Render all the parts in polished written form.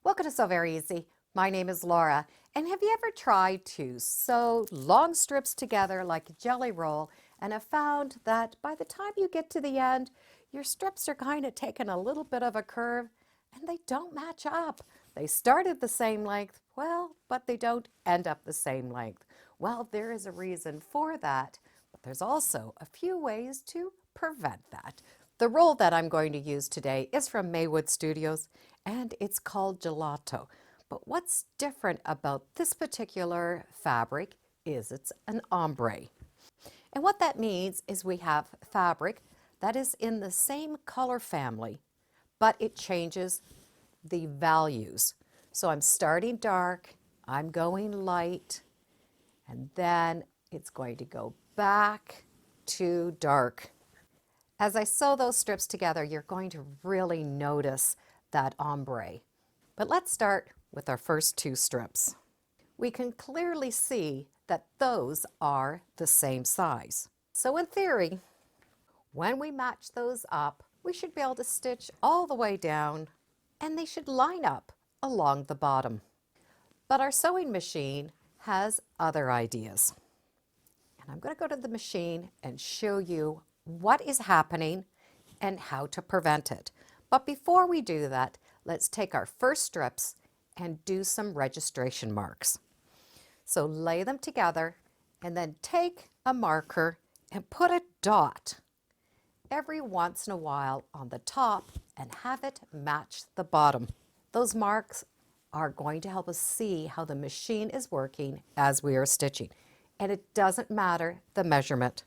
Welcome to Sew Very Easy. My name is Laura, and have you ever tried to sew long strips together like a jelly roll and have found that by the time you get to the end, your strips are kind of taking a little bit of a curve and they don't match up? They started the same length, but they don't end up the same length. Well, there is a reason for that, but there's also a few ways to prevent that. The roll that I'm going to use today is from Maywood Studios, and it's called Geleto. But what's different about this particular fabric is it's an ombre. And what that means is we have fabric that is in the same color family, but it changes the values. So I'm starting dark, I'm going light, and then it's going to go back to dark. As I sew those strips together, you're going to really notice that ombre. But let's start with our first two strips. We can clearly see that those are the same size. So in theory, when we match those up, we should be able to stitch all the way down and they should line up along the bottom. But our sewing machine has other ideas. And I'm going to go to the machine and show you what is happening and how to prevent it. But before we do that, let's take our first strips and do some registration marks. So lay them together and then take a marker and put a dot every once in a while on the top and have it match the bottom. Those marks are going to help us see how the machine is working as we are stitching. And it doesn't matter the measurement.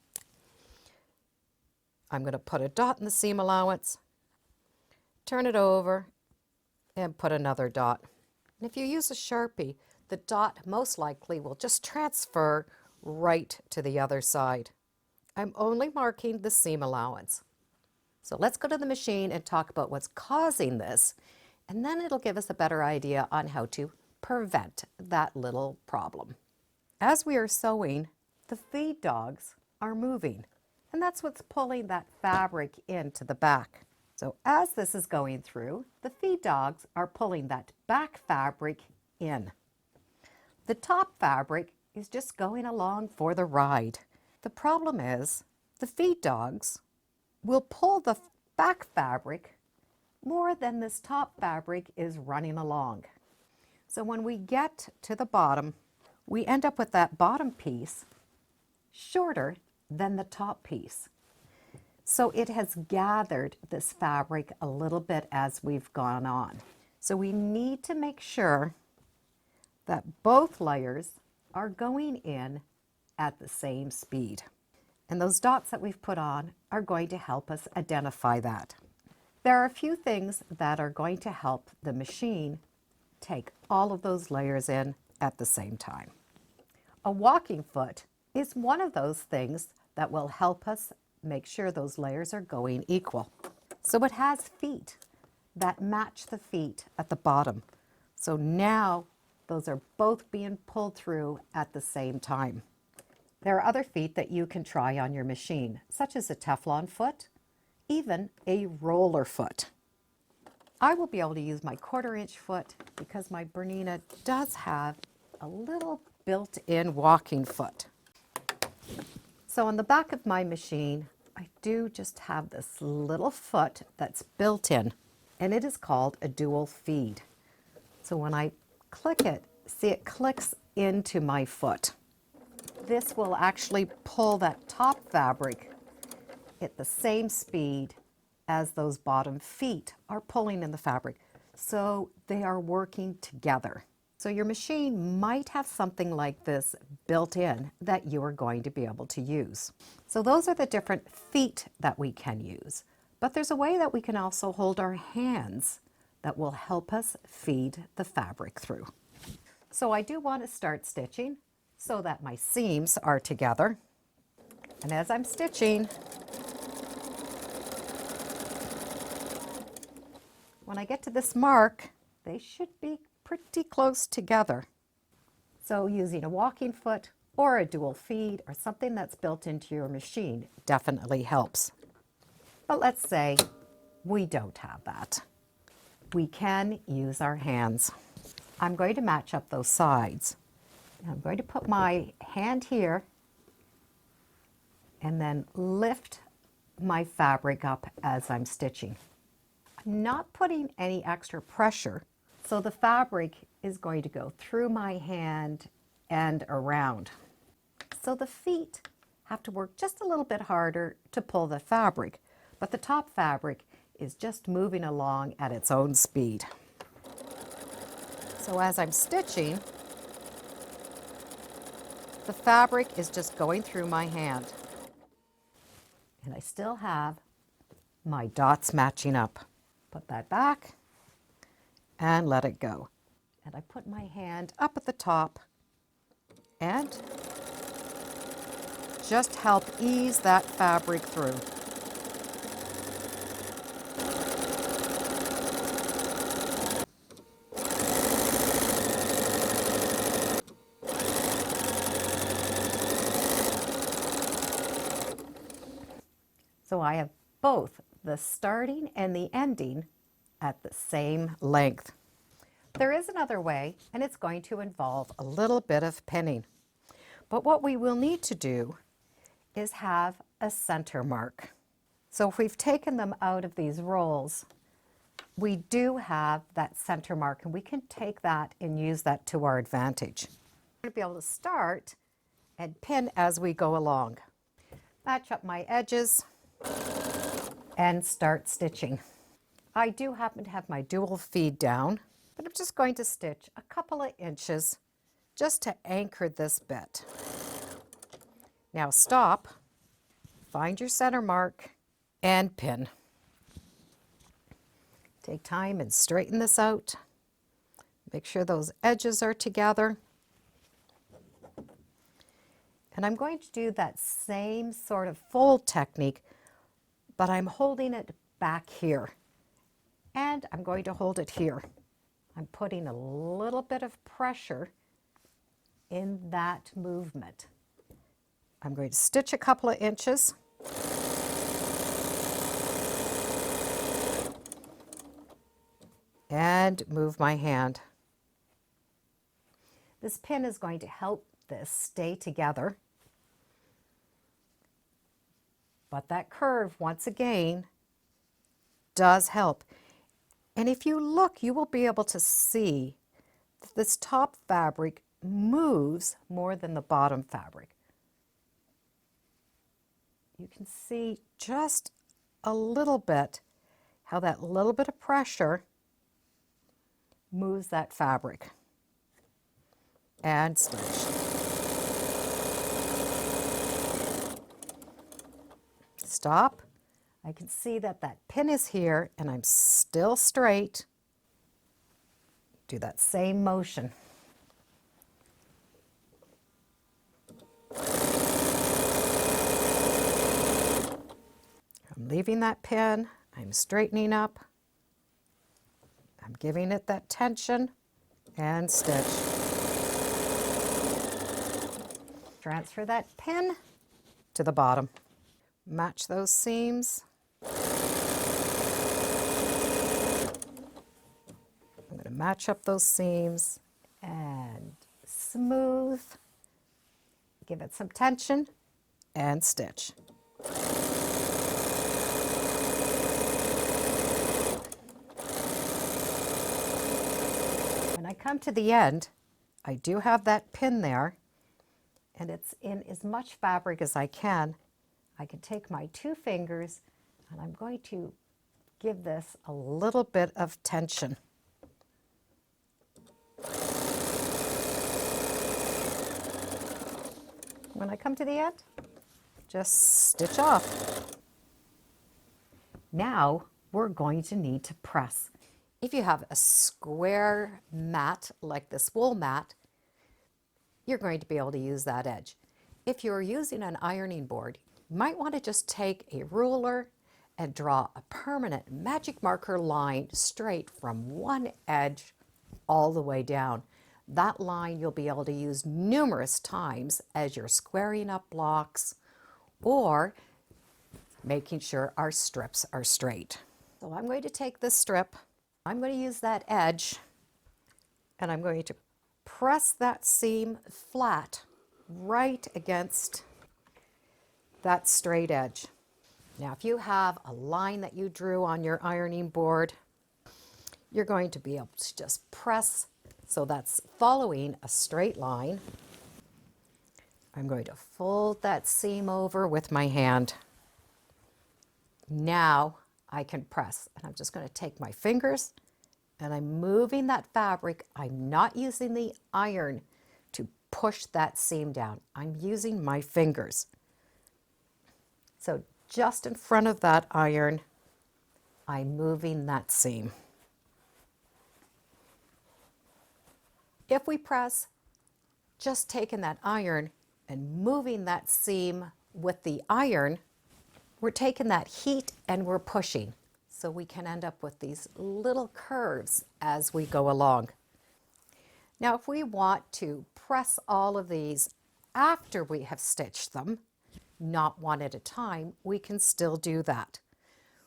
I'm going to put a dot in the seam allowance, turn it over, and put another dot. And if you use a Sharpie, the dot most likely will just transfer right to the other side. I'm only marking the seam allowance. So let's go to the machine and talk about what's causing this, and then it'll give us a better idea on how to prevent that little problem. As we are sewing, the feed dogs are moving, and that's what's pulling that fabric into the back. So as this is going through, the feed dogs are pulling that back fabric in. The top fabric is just going along for the ride. The problem is the feed dogs will pull the back fabric more than this top fabric is running along. So when we get to the bottom, we end up with that bottom piece shorter than the top piece. So it has gathered this fabric a little bit as we've gone on. So we need to make sure that both layers are going in at the same speed. And those dots that we've put on are going to help us identify that. There are a few things that are going to help the machine take all of those layers in at the same time. A walking foot is one of those things that will help us make sure those layers are going equal. So it has feet that match the feet at the bottom. So now those are both being pulled through at the same time. There are other feet that you can try on your machine, such as a Teflon foot, even a roller foot. I will be able to use my 1/4-inch foot because my Bernina does have a little built-in walking foot. So on the back of my machine, I do just have this little foot that's built in, and it is called a dual feed. So when I click it, see it clicks into my foot. This will actually pull that top fabric at the same speed as those bottom feet are pulling in the fabric. So they are working together. So your machine might have something like this built in that you are going to be able to use. So those are the different feet that we can use. But there's a way that we can also hold our hands that will help us feed the fabric through. So I do want to start stitching so that my seams are together. And as I'm stitching, when I get to this mark, they should be pretty close together. So using a walking foot or a dual feed or something that's built into your machine definitely helps. But let's say we don't have that. we can use our hands. I'm going to match up those sides. I'm going to put my hand here and then lift my fabric up as I'm stitching. I'm not putting any extra pressure, so the fabric is going to go through my hand and around. So the feet have to work just a little bit harder to pull the fabric, but the top fabric is just moving along at its own speed. So as I'm stitching, the fabric is just going through my hand. And I still have my dots matching up. Put that back and let it go. And I put my hand up at the top and just help ease that fabric through. So I have both the starting and the ending at the same length. There is another way, and it's going to involve a little bit of pinning. But what we will need to do is have a center mark. So if we've taken them out of these rolls, we do have that center mark, and we can take that and use that to our advantage. We're going to be able to start and pin as we go along. Match up my edges and start stitching. I do happen to have my dual feed down, but I'm just going to stitch a couple of inches just to anchor this bit. Now stop, find your center mark, and pin. Take time and straighten this out. Make sure those edges are together. And I'm going to do that same sort of fold technique, but I'm holding it back here. And I'm going to hold it here. I'm putting a little bit of pressure in that movement. I'm going to stitch a couple of inches. And move my hand. This pin is going to help this stay together. But that curve, once again, does help. And if you look, you will be able to see that this top fabric moves more than the bottom fabric. You can see just a little bit how that little bit of pressure moves that fabric. And stitch. Stop. I can see that that pin is here and I'm still straight. Do that same motion. I'm leaving that pin. I'm straightening up. I'm giving it that tension and stitch. Transfer that pin to the bottom. Match those seams. I'm going to match up those seams and smooth. Give it some tension and stitch. When I come to the end, I do have that pin there, and it's in as much fabric as I can. I can take my 2 fingers and I'm going to give this a little bit of tension. When I come to the end, just stitch off. Now we're going to need to press. If you have a square mat like this wool mat, you're going to be able to use that edge. If you're using an ironing board, you might want to just take a ruler and draw a permanent magic marker line straight from one edge all the way down. That line you'll be able to use numerous times as you're squaring up blocks or making sure our strips are straight. So I'm going to take this strip I'm going to use that edge and I'm going to press that seam flat right against that straight edge. Now, if you have a line that you drew on your ironing board, you're going to be able to just press so that's following a straight line. I'm going to fold that seam over with my hand. Now I can press, and I'm just going to take my fingers and I'm moving that fabric. I'm not using the iron to push that seam down. I'm using my fingers. So just in front of that iron, I'm moving that seam. If we press, just taking that iron and moving that seam with the iron, we're taking that heat and we're pushing. So we can end up with these little curves as we go along. Now, if we want to press all of these after we have stitched them, not one at a time, we can still do that.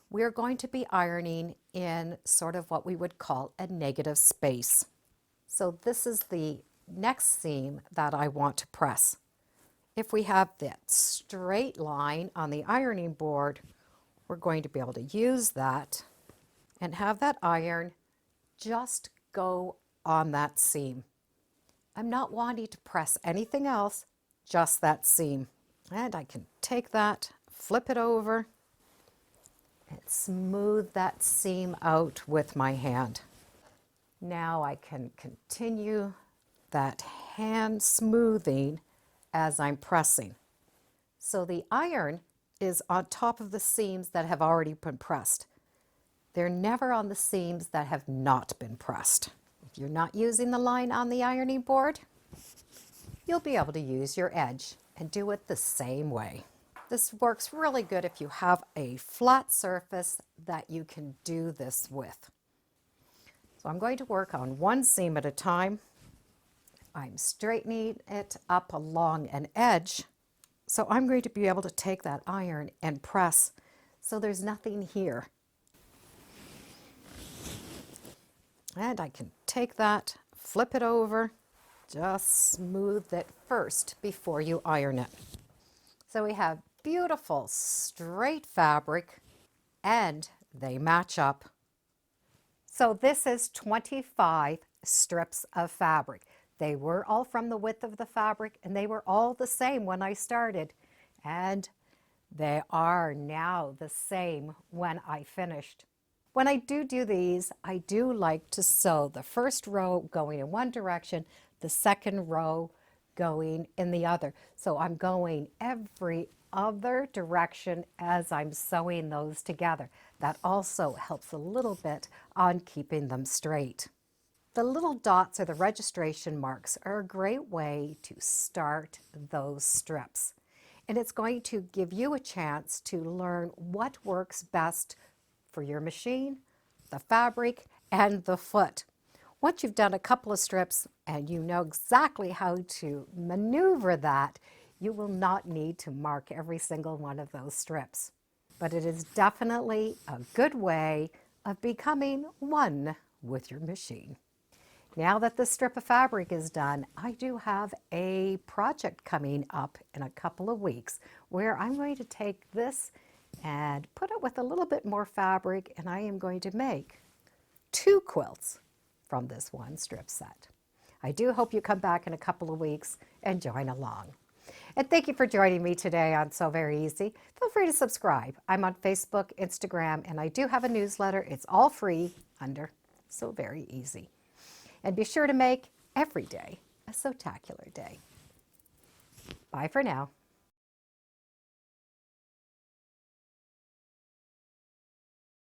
We're going to be ironing in sort of what we would call a negative space. So this is the next seam that I want to press. If we have that straight line on the ironing board, we're going to be able to use that and have that iron just go on that seam. I'm not wanting to press anything else, just that seam. And I can take that, flip it over, and smooth that seam out with my hand. Now I can continue that hand smoothing as I'm pressing. So the iron is on top of the seams that have already been pressed. They're never on the seams that have not been pressed. If you're not using the line on the ironing board, you'll be able to use your edge and do it the same way. This works really good if you have a flat surface that you can do this with. So I'm going to work on one seam at a time. I'm straightening it up along an edge. So I'm going to be able to take that iron and press so there's nothing here. And I can take that, flip it over, just smooth it first before you iron it. So we have beautiful straight fabric and they match up. So this is 25 strips of fabric. They were all from the width of the fabric and they were all the same when I started. And they are now the same when I finished. When I do these, I do like to sew the first row going in one direction, the second row going in the other. So I'm going every other direction as I'm sewing those together. That also helps a little bit on keeping them straight. The little dots or the registration marks are a great way to start those strips. And it's going to give you a chance to learn what works best for your machine, the fabric, and the foot. Once you've done a couple of strips and you know exactly how to maneuver that, you will not need to mark every single one of those strips. But it is definitely a good way of becoming one with your machine. Now that the strip of fabric is done, I do have a project coming up in a couple of weeks where I'm going to take this and put it with a little bit more fabric, and I am going to make 2 quilts from this one strip set. I do hope you come back in a couple of weeks and join along. And thank you for joining me today on Sew Very Easy. Feel free to subscribe. I'm on Facebook, Instagram, and I do have a newsletter. It's all free under Sew Very Easy. And be sure to make every day a Sewtacular day. Bye for now.